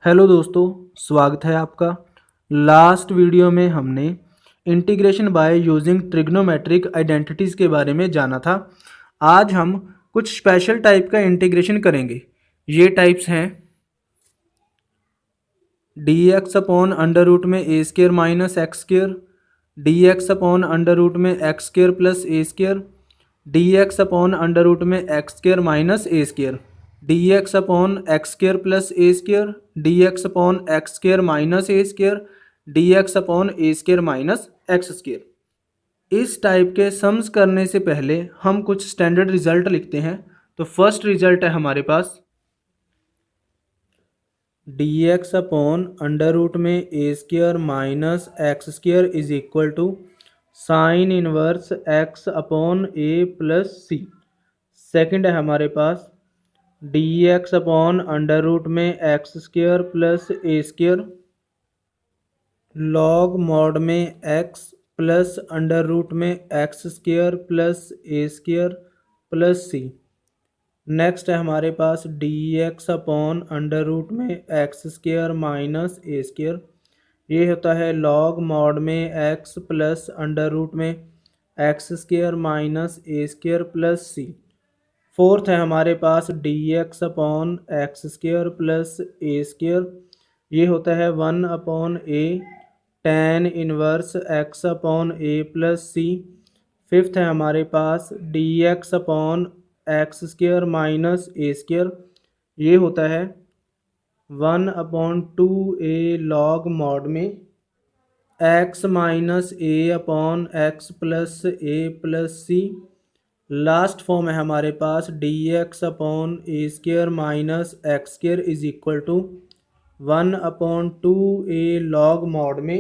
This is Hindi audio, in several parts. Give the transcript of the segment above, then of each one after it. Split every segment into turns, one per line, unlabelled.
हेलो दोस्तों, स्वागत है आपका। लास्ट वीडियो में हमने integration by using trigonometric identities के बारे में जाना था। आज हम कुछ स्पेशल टाइप का इंटीग्रेशन करेंगे। ये टाइप्स हैं d x upon under root में a square minus x square, d x upon under root में x square plus a square, d x upon under root में x square minus a square, d x upon x square plus a square, d x upon x square minus a square, d x upon a square minus x square. इस टाइप के सम्स करने से पहले हम कुछ स्टैंडर्ड रिजल्ट लिखते हैं। तो फर्स्ट रिजल्ट है हमारे पास d x upon under root में a square minus x square is equal to sine inverse x upon a plus c. Second है हमारे पास d x upon under root में x square plus a square log mod में एक्स प्लस अंडर रूट में x square plus a square plus c. Next है हमारे पास d x upon under root में x square minus a square, ये होता है लॉग मॉड में एक्स प्लस अंडर रूट में x square minus a square plus c. Fourth है हमारे पास d x upon x square plus a square, ये होता है one upon a tan inverse x upon a plus c. Fifth है हमारे पास d x upon x square minus a square, ये होता है one upon two a log mod में x minus a upon x plus a plus c. Last form है हमारे पास d x upon a square minus x square is equal to one upon two a log mod में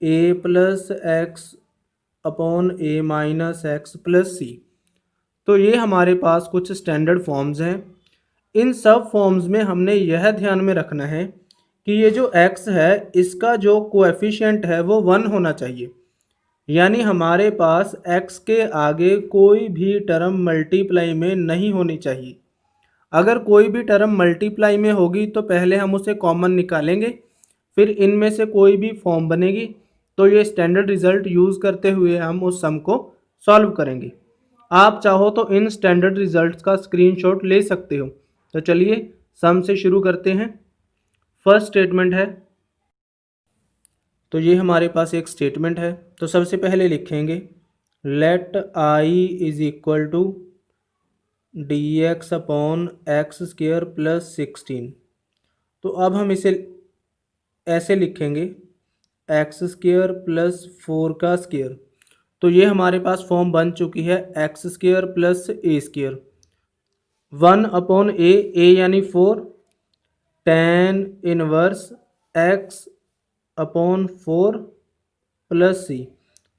a plus x upon a minus x plus c. तो ये हमारे पास कुछ स्टैंडर्ड फॉर्म्स हैं। इन सब फॉर्म्स में हमने यह ध्यान में रखना है कि ये जो x है इसका जो कोएफिशिएंट है वो 1 होना चाहिए, यानी हमारे पास x के आगे कोई भी टर्म मल्टीप्लाई में नहीं होनी चाहिए। अगर कोई भी टर्म मल्टीप्लाई में होगी तो पहले हम उसे कॉमन निकालेंगे, फिर इनमें से कोई भी फॉर्म बनेगी तो ये स्टैंडर्ड रिजल्ट यूज़ करते हुए हम उस सम को सॉल्व करेंगे। आप चाहो तो इन स्टैंडर्ड रिजल्ट्स का स्क्रीनशॉट ले सकते हो। तो चलिए सम से शुरू करते हैं। फर्स्ट स्टेटमेंट है, तो ये हमारे पास एक स्टेटमेंट है। तो सबसे पहले लिखेंगे let I is equal to d x upon x square plus 16। तो अब हम इसे ऐसे लिखेंगे एक्स स्क्र प्लस 4 का स्क्र। तो ये हमारे पास फॉर्म बन चुकी है x square plus a square, one upon a यानी 4 tan inverse x upon 4 plus c.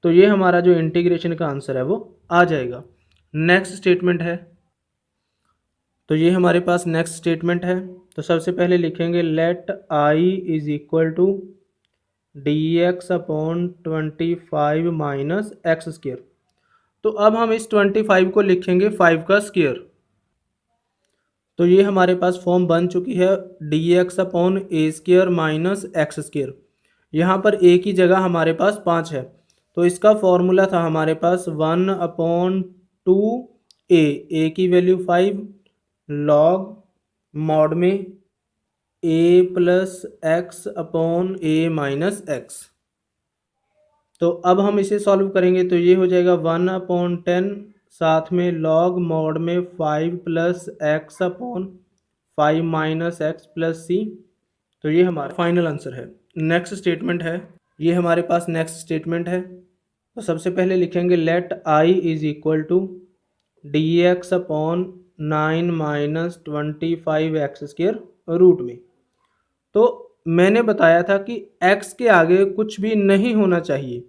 तो ये हमारा जो इंटीग्रेशन का आंसर है वो आ जाएगा। नेक्स्ट स्टेटमेंट है, तो ये हमारे पास नेक्स्ट स्टेटमेंट है। तो सबसे पहले लिखेंगे let I is equal to d x upon 25 minus x square. तो अब हम इस 25 को लिखेंगे 5 का स्क्र। तो ये हमारे पास फॉर्म बन चुकी है डी एक्स अपॉन ए स्क्र माइनस एक्स स्क्र। यहाँ पर ए की जगह हमारे पास 5 है, तो इसका फॉर्मूला था हमारे पास 1 अपॉन 2 ए की वैल्यू 5 लॉग मॉड में a plus x upon a minus x. तो अब हम इसे सॉल्व करेंगे तो ये हो जाएगा 1 अपॉन 10 साथ में लॉग मॉड में 5 plus x upon 5 minus x plus c. तो ये हमारा फाइनल आंसर है। नेक्स्ट स्टेटमेंट है, ये हमारे पास नेक्स्ट स्टेटमेंट है। तो सबसे पहले लिखेंगे let I is equal to d x upon 9 minus 25 x square root में। तो मैंने बताया था कि x के आगे कुछ भी नहीं होना चाहिए।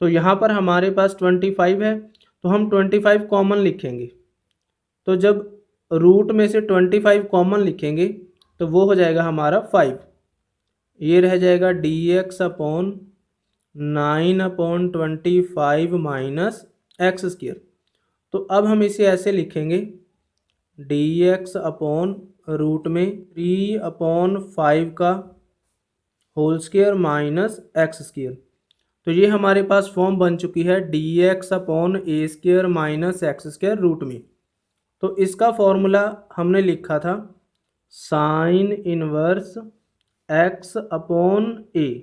तो यहाँ पर हमारे पास 25 है, तो हम 25 कॉमन लिखेंगे। तो जब रूट में से 25 कॉमन लिखेंगे तो वो हो जाएगा हमारा 5। ये रह जाएगा D x upon 9 upon 25 minus x square. तो अब हम इसे ऐसे लिखेंगे डी एक्स अपॉन रूट में 3/5 का whole square minus x square. तो ये हमारे पास फॉर्म बन चुकी है dx/a² minus x square root में। तो इसका फॉर्मूला हमने लिखा था sine inverse x/a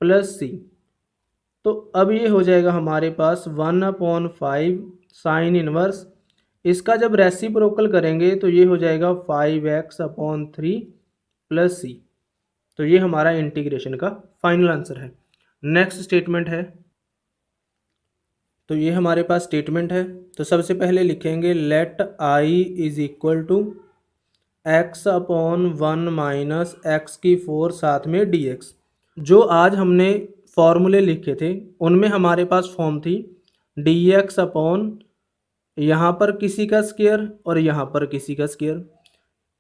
plus c. तो अब ये हो जाएगा हमारे पास 1/5 साइन इनवर्स, इसका जब रेसिप्रोकल करेंगे तो ये हो जाएगा 5x/3 प्लस सी। तो ये हमारा इंटीग्रेशन का फाइनल आंसर है। नेक्स्ट स्टेटमेंट है, तो ये हमारे पास स्टेटमेंट है। तो सबसे पहले लिखेंगे let I is equal to x/1 minus x⁴ साथ में dx। जो आज हमने फॉर्मूले लिखे थे उनमें हमारे पास फॉर्म थी dx अपॉन यहाँ पर किसी का स्क्वायर और यहाँ पर किसी का स्क्वायर।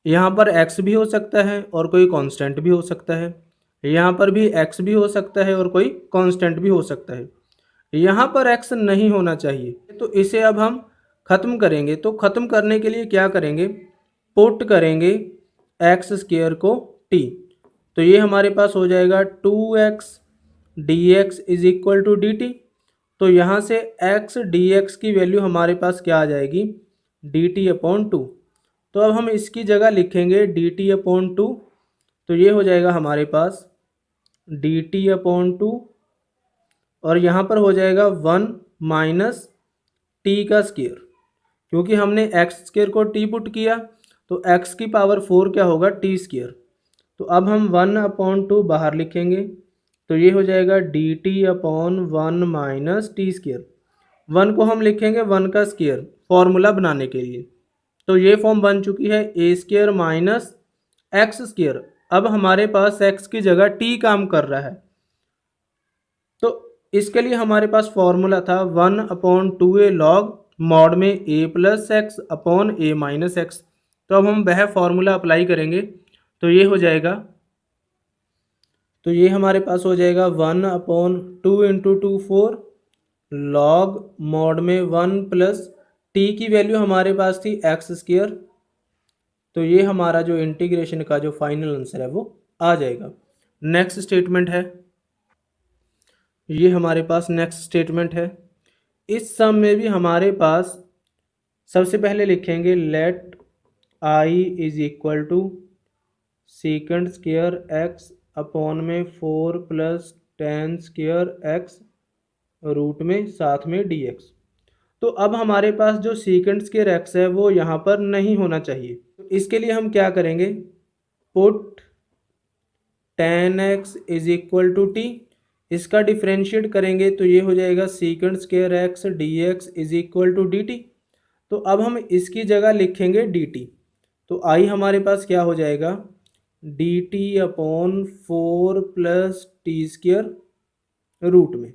यहाँ पर x भी हो सकता है और कोई कांस्टेंट भी हो सकता है, यहाँ पर भी x भी हो सकता है और कोई कांस्टेंट भी हो सकता है। यहाँ पर x नहीं होना चाहिए, तो इसे अब हम ख़त्म करेंगे। तो ख़त्म करने के लिए क्या करेंगे, पुट करेंगे x² को t। तो ये हमारे पास हो जाएगा 2x dx is equal to dt। तो यहाँ से x dx की वैल्यू हमारे पास क्या आ जाएगी, dt/2। तो अब हम इसकी जगह लिखेंगे dt/2। तो ये हो जाएगा हमारे पास dt/2 और यहाँ पर हो जाएगा 1 माइनस टी का स्क्वायर, क्योंकि हमने x² को t पुट किया तो x⁴ क्या होगा, t²। तो अब हम 1/2 बाहर लिखेंगे तो ये हो जाएगा dt/1 माइनस t²। 1 को हम लिखेंगे 1 का स्क्वायर फॉर्मूला बनाने के लिए। तो ये फॉर्म बन चुकी है a² माइनस x²। अब हमारे पास x की जगह t काम कर रहा है, तो इसके लिए हमारे पास फॉर्मूला था 1/2a log मॉड में a plus x upon a minus x. तो अब हम वह फॉर्मूला अप्लाई करेंगे तो ये हो जाएगा, तो ये हमारे पास हो जाएगा 1/2 × 2 4 log मॉड में 1 प्लस t की वैल्यू हमारे पास थी x²। तो ये हमारा जो इंटीग्रेशन का जो फाइनल आंसर है वो आ जाएगा। नेक्स्ट स्टेटमेंट है, ये हमारे पास नेक्स्ट स्टेटमेंट है। इस सम में भी हमारे पास सबसे पहले लिखेंगे let I is equal to second square x upon में 4 plus tan square x root में साथ में dx। तो अब हमारे पास जो सेकंड स्क्वायर x है वो यहाँ पर नहीं होना चाहिए। तो इसके लिए हम क्या करेंगे, put tan x is equal to t, इसका डिफ्रेंशिएट करेंगे तो ये हो जाएगा second square x dx is equal to dt। तो अब हम इसकी जगह लिखेंगे dt। तो आई हमारे पास क्या हो जाएगा, dt/4 प्लस t² रूट में।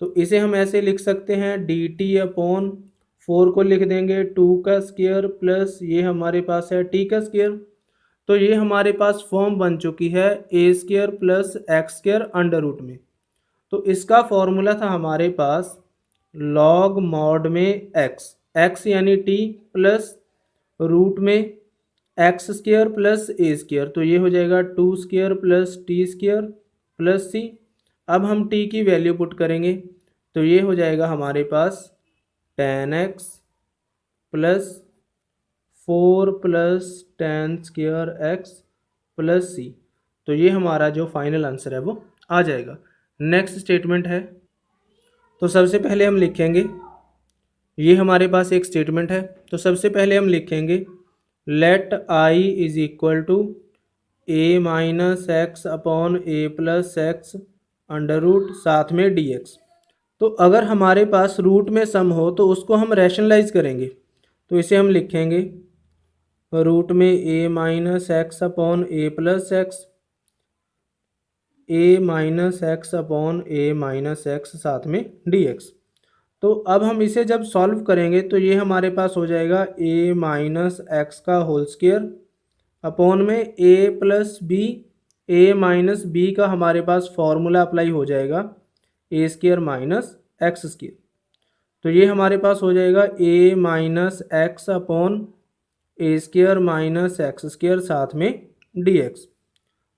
तो इसे हम ऐसे लिख सकते हैं dt/4 को लिख देंगे 2 का स्क्वायर प्लस ये हमारे पास है t का स्क्वायर। तो ये हमारे पास फॉर्म बन चुकी है a² plus x² under root में। तो इसका फॉर्मूला था हमारे पास log मॉड में x यानी t प्लस रूट में x² प्लस a²। तो ये हो जाएगा 2² प्लस t² प्लस c। अब हम t की वैल्यू पुट करेंगे तो ये हो जाएगा हमारे पास tan x plus 4 plus tan square x plus c। तो ये हमारा जो फाइनल आंसर है वो आ जाएगा। नेक्स्ट स्टेटमेंट है, तो सबसे पहले हम लिखेंगे, ये हमारे पास एक स्टेटमेंट है। तो सबसे पहले हम लिखेंगे let I is equal to a minus x upon a plus x under root साथ में dx। तो अगर हमारे पास रूट में सम हो तो उसको हम रैशनलाइज करेंगे। तो इसे हम लिखेंगे रूट में a minus x upon a plus x, a minus x upon a minus x साथ में dx। तो अब हम इसे जब सॉल्व करेंगे तो ये हमारे पास हो जाएगा a माइनस एक्स का होल स्क्वायर अपॉन में a plus b, a minus b का हमारे पास फॉर्मूला अप्लाई हो जाएगा a² माइनस x²। तो ये हमारे पास हो जाएगा a minus x upon A square minus x square साथ में डी एक्स।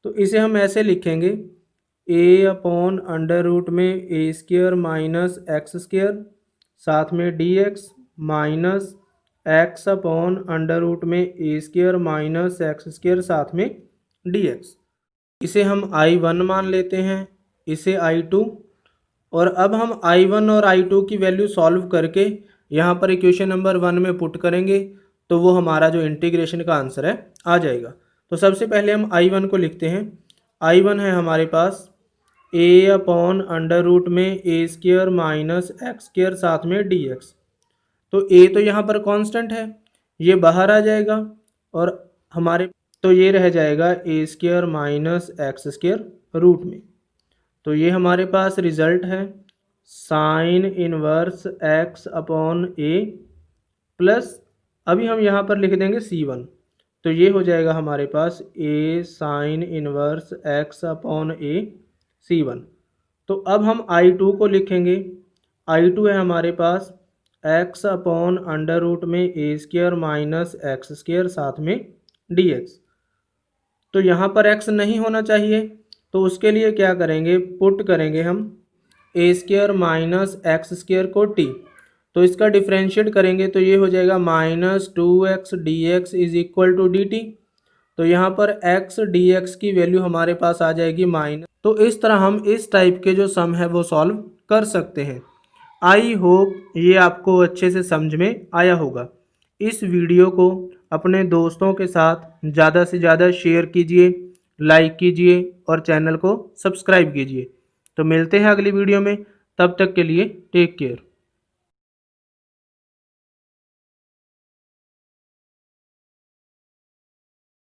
तो इसे हम ऐसे लिखेंगे ए अपॉन अंडर रूट में a square minus x square साथ में d x minus x upon under root में a square minus x square साथ में डी एक्स। इसे हम I1 मान लेते हैं, इसे I2, और अब हम I1 और I2 की वैल्यू सॉल्व करके यहाँ पर इक्वेशन नंबर 1 में पुट करेंगे तो वो हमारा जो इंटीग्रेशन का आंसर है आ जाएगा। तो सबसे पहले हम I1 को लिखते हैं। I1 है हमारे पास ए अपॉन अंडर रूट में a square minus x square साथ में डी एक्स। तो ए तो यहाँ पर कांस्टेंट है, ये बाहर आ जाएगा और हमारे तो ये रह जाएगा a square minus x square root में। तो ये हमारे पास रिजल्ट है sine inverse x upon a plus, अभी हम यहाँ पर लिख देंगे C1। तो ये हो जाएगा हमारे पास ए साइन इनवर्स एक्स अपॉन ए C1। तो अब हम I2 को लिखेंगे। I2 है हमारे पास एक्स अपॉन अंडर रूट में a square minus x square साथ में डी एक्स। तो यहाँ पर x नहीं होना चाहिए, तो उसके लिए क्या करेंगे, पुट करेंगे हम ए स्क्वायर माइनस एक्स स्क्वायर को t। तो इसका डिफ्रेंशिएट करेंगे तो ये हो जाएगा minus 2x dx is equal to dt। तो यहाँ पर x dx की वैल्यू हमारे पास आ जाएगी माइनस। तो इस तरह हम इस टाइप के जो सम है वो सॉल्व कर सकते हैं। आई होप ये आपको अच्छे से समझ में आया होगा। इस वीडियो को अपने दोस्तों के साथ ज़्यादा से ज़्यादा शेयर कीजिए, लाइक कीजिए और चैनल को सब्सक्राइब कीजिए। तो मिलते हैं अगली वीडियो में, तब तक के लिए टेक केयर।